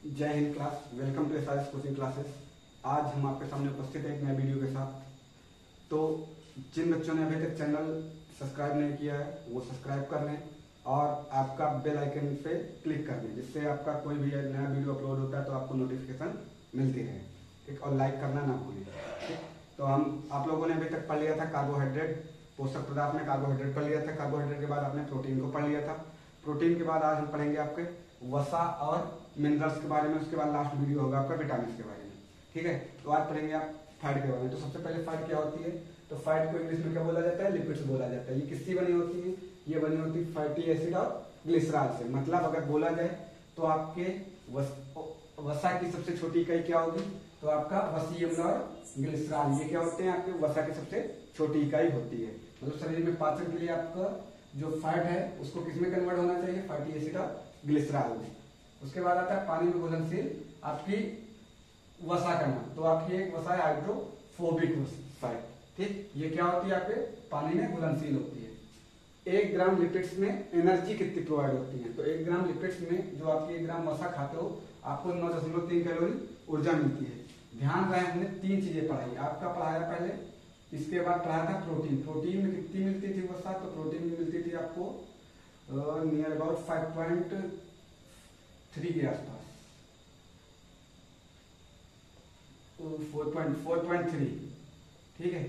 जय हिंद class. Welcome to SRS coaching classes. आज हम आपके सामने उपस्थित हैं एक नए वीडियो के साथ। तो जिन बच्चों ने अभी तक चैनल सब्सक्राइब नहीं किया है वो सब्सक्राइब कर लें और आपका बेल आइकन पे क्लिक कर दें, जिससे आपका कोई भी नया वीडियो अपलोड होता है तो आपको नोटिफिकेशन मिलती रहे। ठीक, और लाइक करना ना भूलें। ठीक, तो हम आप लोगों ने अभी तक पढ़ लिया था कार्बोहाइड्रेट, पोषक पदार्थ में कार्बोहाइड्रेट पढ़ लिया था। कार्बोहाइड्रेट के बाद आपने प्रोटीन को पढ़ लिया था। प्रोटीन के बाद आज हम पढ़ेंगे आपके वसा और मिनरल्स के बारे में। उसके बाद लास्ट वीडियो होगा आपका विटामिन के बारे में। ठीक है, तो आज पढ़ेंगे आप फैट के बारे में। तो सबसे पहले फैट क्या होती है? तो फैट को इंग्लिश में क्या बोला जाता है? लिपिड्स बोला जाता है। ये किससे बनी होती है? ये बनी होती है फैटी एसिड और ग्लिसरॉल से। मतलब अगर बोला जाए तो आपके वसा की सबसे छोटी इकाई क्या होगी? तो आपका वसीय अम्ल और ग्लिसरॉल, ये क्या होते हैं? आपके वसा की सबसे छोटी इकाई होती है। मतलब शरीर में पाचन के लिए आपका जो फैट है उसको किसमें कन्वर्ट होना चाहिए? फैटी एसिड और ग्लिसरॉल में। उसके बाद आता है पानी में घुलनशील आपकी वसा का नाम। तो आपकी एक वसा है हाइड्रोफोबिक फैट। ठीक, ये क्या होती है? आपके पानी में घुलनशील होती है। 1 ग्राम लिपिड्स में एनर्जी कितनी प्रोवाइड होती है? तो 1 ग्राम लिपिड्स में जो आपकी 1 ग्राम वसा खाते हो आपको 9.3 कैलोरी ऊर्जा मिलती है। ध्यान रहे हमने 3 चीजें पढ़ाई। आपका पढ़ाया पहले, इसके बाद पढ़ाया था प्रोटीन। प्रोटीन में कितनी मिलती थी वसा? तो प्रोटीन में मिलती थी आपको नियर अबाउट 5.3 के आसपास, 4.3। ठीक है,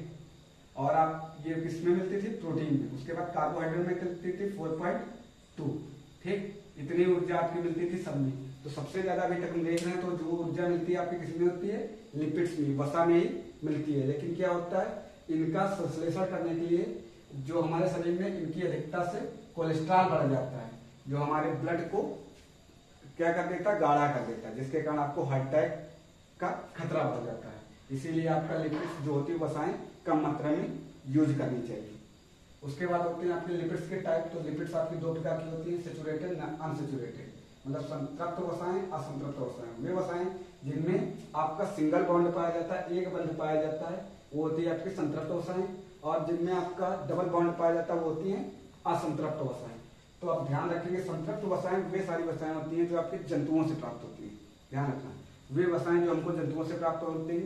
और आप ये किसमें मिलती थी? प्रोटीन में। उसके बाद कार्बोहाइड्रेट में मिलती थी 4.2। ठीक, इतनी ऊर्जा आपकी मिलती थी सब में। तो सबसे ज्यादा अभी तक हम देख रहे हैं तो जो ऊर्जा मिलती है आपकी किसमें होती है? लिपिड्स में, वसा में ही मिलती है। लेकिन क्या होता है, इनका संश्लेषण करने के लिए जो हमारे शरीर में इनकी अधिकता से कोलेस्ट्रॉल बढ़ जाता है, जो हमारे ब्लड को क्या कर देता है? गाढ़ा कर देता है, जिसके कारण आपको हार्ट अटैक का खतरा बढ़ जाता है। इसीलिए आपका लिपिड्स जो होती है वसाएं कम मात्रा में यूज करनी चाहिए। उसके बाद होते हैं आपके लिपिड्स के टाइप। तो लिपिड्स आपकी 2 प्रकार की होती है, सेचुरेटेड, अनसेचुरेटेड। मतलब संतृप्त वसाएं, असंतृप्त वसाएं। वे वसाएं जिनमें आपका सिंगल बॉन्ड पाया जाता है, एक बंध पाया जाता है, वो होती है आपकी संतृप्त वसाएं। और जिनमें आपका डबल बॉन्ड पाया जाता है वो होती है असंतृप्त वसाएं। तो आप ध्यान रखेंगे, संतृप्त वसाएं वे सारी वसाएं होती हैं जो आपके जंतुओं से प्राप्त होती हैं। ध्यान रखना, वे वसाएं जो हमको जंतुओं से प्राप्त होती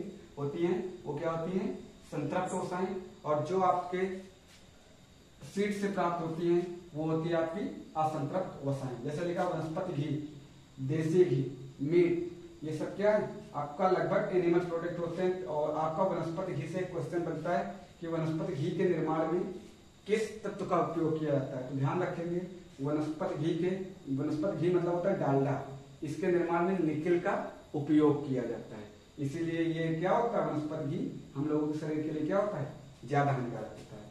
हैं वो क्या होती हैं? संतृप्त वसाएं। और जो आपके सीड से प्राप्त होती हैं वो होती है आपकी असंतृप्त वसाएं। जैसे लिखा वनस्पति घी, देसी घी, मीट, ये सब क्या है? आपका लगभग एनिमल प्रोडक्ट होते हैं। और आपका वनस्पति घी से एक क्वेश्चन बनता है कि वनस्पति घी के निर्माण में किस तत्व का उपयोग किया जाता है? तो ध्यान रखेंगे, वनस्पति घी मतलब होता है डालडा। इसके निर्माण में निकेल का उपयोग किया जाता है। इसीलिए ये क्या होता है? वनस्पति घी हम लोगों के शरीर के लिए क्या होता है? ज्यादा हानिकारक होता है।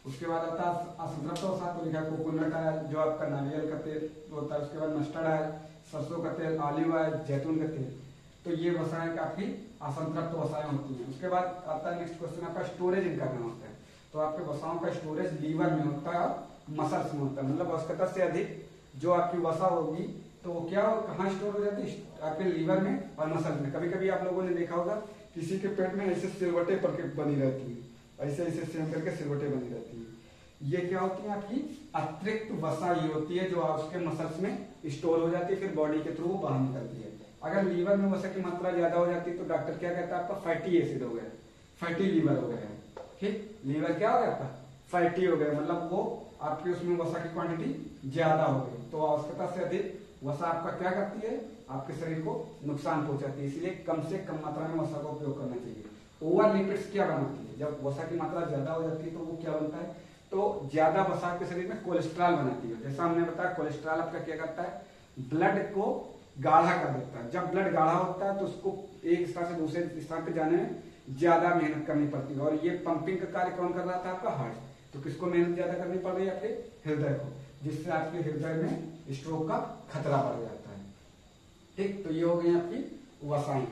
उसके बाद आता है असंतृप्त वसा। तो लिखा कोकोनट ऑयल, जो आपका नारियल का तेल होता है। उसके बाद मस्टर्ड ऑयल, सरसों का तेल, ऑलिव ऑयल, जैतून का तेल। तो ये वसाएं आपकी असंतृप्त वसाएं होती हैं। उसके बाद आता है नेक्स्ट क्वेश्चन, आपका स्टोरेज इनका करना होता है। तो आपके वसाओं का स्टोरेज लीवर में होता है और मसल्स में होता है। मतलब आवश्यकता से अधिक जो आपकी वसा होगी तो वो क्या कहाँ स्टोर हो जाती है? आपके लीवर में और मसल्स में। कभी कभी आप लोगों ने देखा होगा किसी के पेट में ऐसे सिलवटें पर बनी रहती है, ऐसे ऐसे सेम करके सिलवटें बनी रहती है। ये क्या होती है? आपकी अतिरिक्त वसा ये होती है जो उसके मसल्स में स्टोर हो जाती है, फिर बॉडी के थ्रू वो बाहर निकलती है। अगर लीवर में वसा की मात्रा ज्यादा हो जाती है तो डॉक्टर क्या कहता है? आपका फैटी एसिड हो गया, फैटी लीवर हो गया। ठीक, लीवर क्या हो गया आपका? फैटी हो गया। मतलब वो आपकी उसमें वसा की क्वांटिटी ज्यादा हो गई। तो आवश्यकता से अधिक वसा आपका क्या करती है? आपके शरीर को नुकसान पहुंचाती है। इसलिए कम से कम मात्रा में वसा का उपयोग करना चाहिए। ओवर लिपिड्स क्या बनाती है? जब वसा की मात्रा ज्यादा हो जाती है तो वो क्या बनता है? तो ज्यादा वसा आपके शरीर में कोलेस्ट्रॉल बनाती है। जैसा हमने बताया, कोलेस्ट्रॉल आपका क्या करता है? ब्लड को गाढ़ा कर देता है। जब ब्लड गाढ़ा होता है तो उसको एक स्थान से दूसरे स्थान पे जाने में ज्यादा मेहनत करनी पड़ती है। और ये पंपिंग का कार्य कौन कर रहा था? आपका हार्ट। तो किसको मेहनत ज्यादा करनी पड़ रही है? आपके हृदय को, जिससे आपके हृदय में स्ट्रोक का खतरा बढ़ जाता है। ठीक, तो ये हो गई आपकी वसाएं।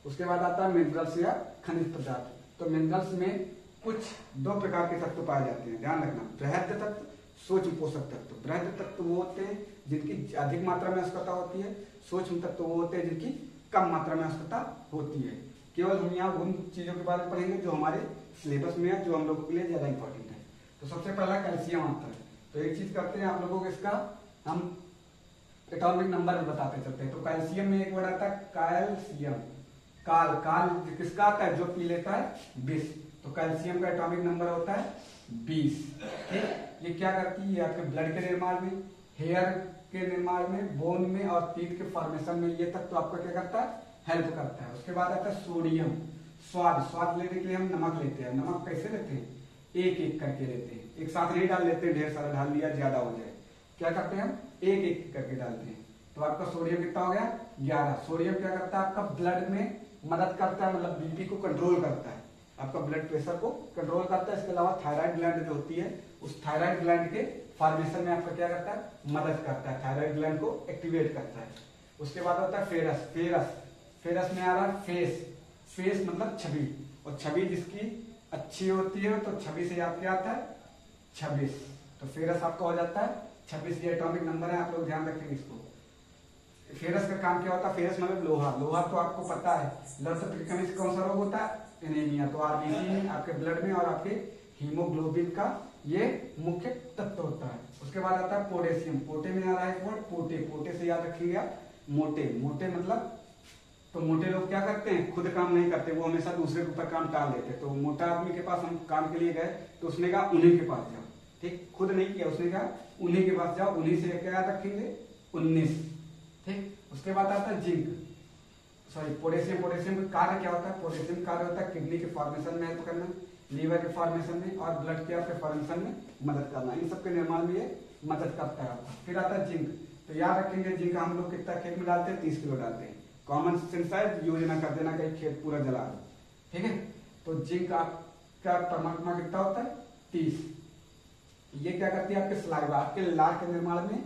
उसके बाद आता है मिनरल्स या खनिज पदार्थ। तो मिनरल्स में कुछ 2 प्रकार के तत्व पाए जाते हैं। ध्यान रखना, बृहद तत्व, सूक्ष्म पोषक तत्व। बृहद तत्व वो होते हैं जिनकी अधिक मात्रा में आवश्यकता होती है। सूक्ष्म तत्व वो होते हैं जिनकी कम मात्रा में आवश्यकता होती है। केवल हम यहाँ उन चीजों के बारे में पढ़ेंगे जो हमारे सिलेबस में है, जो हम लोगों के लिए ज्यादा इंपॉर्टेंट है। तो सबसे पहला कैल्शियम आता है। तो एक चीज करते हैं आप लोगों को, इसका हम एटॉमिक नंबर भी बताते चलते हैं। तो कैल्शियम में एक वर्ड आता है कैल्शियम, काल, काल किसका आता है, जो पी लेता है 20। तो कैल्शियम का एटॉमिक नंबर होता है 20। ठीक, ये क्या करती है, आपके ब्लड के निर्माण में, हेयर के निर्माण में, बोन में और टीथ के फॉर्मेशन में ये तत्व तो आपका क्या करता है, हेल्प करता है। उसके बाद आता है सोडियम, स्वाद, स्वाद लेने के लिए हम नमक लेते हैं। नमक कैसे लेते हैं, एक एक करके लेते हैं, एक साथ नहीं डाल लेते हैं, ढेर सारा डाल लिया ज्यादा हो जाए, क्या करते हैं हम एक एक करके डालते हैं। तो आपका सोडियम कितना हो गया 11। सोडियम क्या करता है, आपका ब्लड में मदद करता है, मतलब बीपी को कंट्रोल करता है, आपका ब्लड प्रेशर को कंट्रोल करता है। इसके अलावा थायराइड ग्लैंड जो होती है, उस थायराइड ग्लैंड के फॉर्मेशन में आपका क्या करता है, मदद करता है, थायराइड ग्लैंड को एक्टिवेट करता है। उसके बाद होता है फेरस, फेरस, फेरस में आ रहा है फेस, फेस मतलब छवि, और छवि जिसकी अच्छी होती है तो छवि से याद क्या आता है 26। तो फेरस आपका हो जाता है 26। ये एटॉमिक नंबर है, आप लोग ध्यान रखेंगे इसको। फेरस का काम क्या होता है, फेरस मतलब लोहा, लोहा तो आपको पता है, ब्लड की कमी से कौन सा रोग होता है, एनीमिया। तो आरबीसी में, आपके ब्लड में और आपके हीमोग्लोबिन का ये मुख्य तत्व होता है। उसके बाद आता है पोटेशियम, पोटे में आ रहा है एक वर्ड पोटे, पोटे से याद रखिएगा आप मोटे, मोटे मतलब, तो मोटे लोग क्या करते हैं, खुद काम नहीं करते, वो हमेशा दूसरे के ऊपर काम टाल देते हैं। तो मोटा आदमी के पास हम काम के लिए गए तो उसने कहा उन्हीं के पास जाओ, ठीक, खुद नहीं किया, उसने कहा उन्हीं के पास जाओ, उन्हीं से क्या याद रखेंगे 19। ठीक, उसके बाद आता है जिंक, सॉरी पोटेशियम, पोटेशियम का कार्य क्या होता है, पोटेशियम कार्य होता है किडनी के फॉर्मेशन में हेल्प करना, लीवर के फॉर्मेशन में और ब्लड के आपके फॉर्मेशन में मदद करना, इन सबके निर्माण में ये मदद करता है आपका। फिर आता है जिंक, तो याद रखेंगे जिंक हम लोग कितना खेत में डालते हैं, 30 किलो डालते हैं। कॉमन सेंस है, यूज ना कर देना कहीं खेत पूरा जला दो, ठीक है। तो जिंक आपका परमात्मा कितना होता है 30। ये क्या करती है, आपके सलाइवा, आपके लार के निर्माण में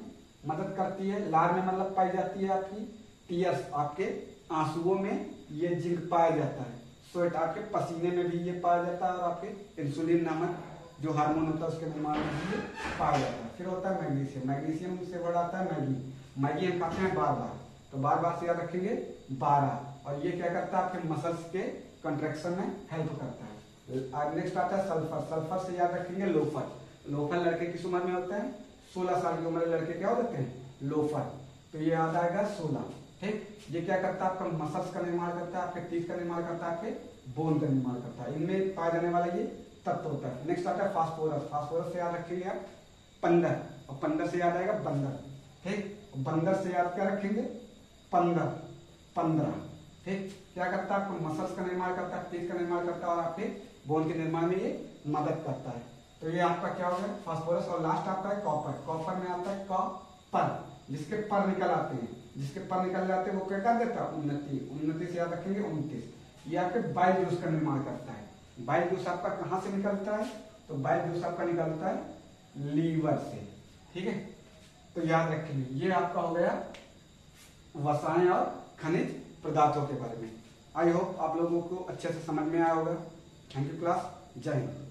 मदद करती है। लार में मतलब पाई जाती है आपकी टीयर्स, आपके आंसुओं में ये जिंक पाया जाता है। स्वेट, आपके पसीने में भी ये पाया जाता है, और आपके इंसुलिन नामक जो हार्मोन होता है उसके निर्माण में भी ये पाया जाता है। फिर होता है मैग्नीशियम, मैग्नीशियम से वर्ड आता है मैगी, मैगी हम खाते हैं बार बार, तो बार बार से याद रखेंगे 12। और ये क्या करता है, आपके मसल्स के कंट्रैक्शन में हेल्प करता है। नेक्स्ट आता है सल्फर, सल्फर से याद रखेंगे लोफर, लोफर लड़के किस उम्र में होता है, 16 साल की उम्र लड़के क्या होते हैं लोफर, तो ये याद आएगा 16। ठीक, ये क्या करता है, आपका मसल्स का निर्माण करता है, आपके टीथ का निर्माण करता है, आपके बोन का निर्माण करता है, इनमें पाया जाने वाला ये तत्व होता है। नेक्स्ट आता है फास्फोरस, फास्फोरस से याद रखेंगे आप 15, और 15 से याद आएगा बंदर। ठीक, बंदर से याद क्या रखेंगे 15। ठीक, क्या करता है, आपको मसल्स का निर्माण करता है, टीथ का निर्माण करता है और आपके बोन के निर्माण में ये मदद करता है। तो ये आपका क्या हो गया फास्फोरस। और लास्ट आपका है कॉपर, कॉपर में आता है कॉपर, जिसके पर निकल आते हैं, जिसके पर निकल जाते हैं वो क्या कर देता है उन्नति, उन्नति से याद रखेंगे 29। ये आपके बाइल जूस का निर्माण करता है। बाइल जूस आपका कहाँ से निकलता है, तो बाइल जूस आपका निकलता है लीवर से। ठीक है, तो याद रखेंगे ये आपका हो गया वसाएं और खनिज पदार्थों के बारे में। आई होप आप लोगों को अच्छे से समझ में आया होगा। थैंक यू क्लास, जय हिंद।